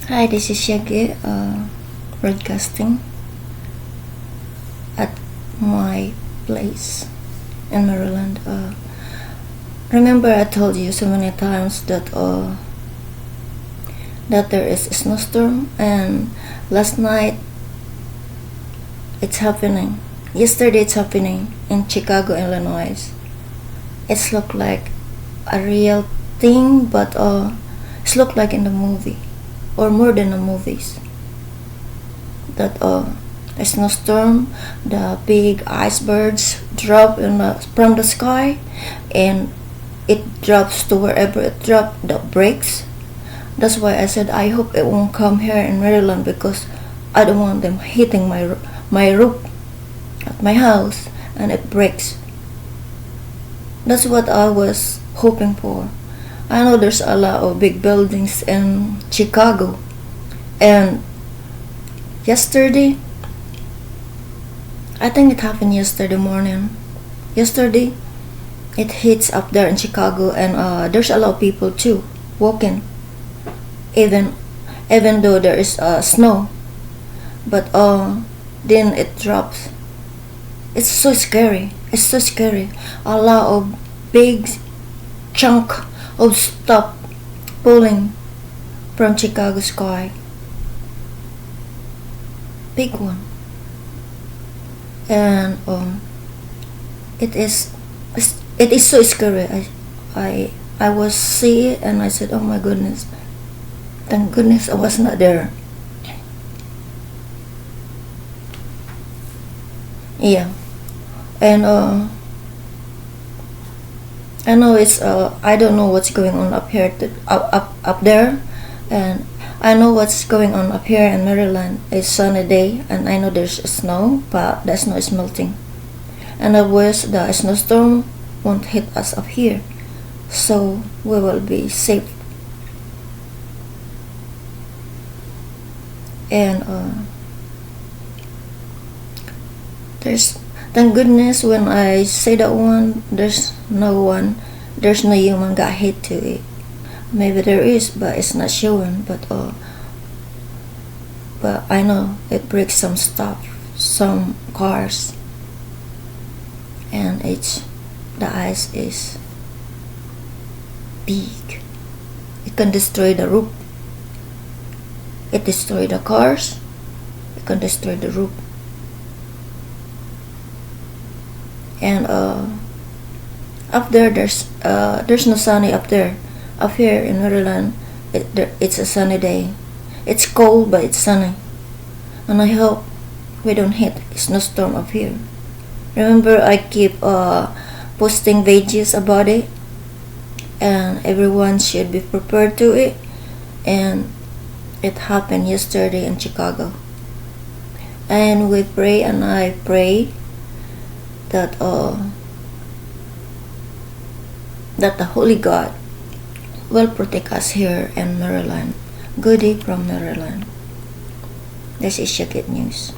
Hi, this is Yageth, broadcasting at my place in Maryland. Remember, I told you so many times that there is a snowstorm, and last night it's happening. Yesterday it's happening in Chicago, Illinois. It's looked like a real thing, but it's looked like in the movie, or more than the movies. That a snowstorm, the big icebergs drop from the sky, and it drops to wherever it dropped, that breaks. That's why I said I hope it won't come here in Maryland, because I don't want them hitting my roof at my house and it breaks. That's what I was hoping for. I know there's a lot of big buildings in Chicago, and yesterday, I think it happened yesterday morning. Yesterday, it hits up there in Chicago, and there's a lot of people too walking, even though there is snow. But then it drops. It's so scary. It's so scary. A lot of big chunk of stuff falling from Chicago sky. Big one. And it is so scary. I was see it and I said, oh my goodness, thank goodness I was not there. Yeah. And I know it's I don't know what's going on up here up there, and I know what's going on up here in Maryland. It's sunny day, and I know there's snow, but the snow is melting, and I wish the snowstorm won't hit us up here, so we will be safe. And there's thank goodness when I say that one, there's no human got hit to it. Maybe there is, but it's not showing. But I know it breaks some stuff, some cars, and the ice is big. It can destroy the roof. It destroy the cars. It can destroy the roof. And up there, there's no sunny up there. Up here in Maryland, it's a sunny day. It's cold, but it's sunny. And I hope we don't hit a snowstorm up here. Remember, I keep posting videos about it, and everyone should be prepared to it. And it happened yesterday in Chicago. And we pray, and I pray that the Holy God will protect us here in Maryland. Good day from Maryland. This is Yageth News.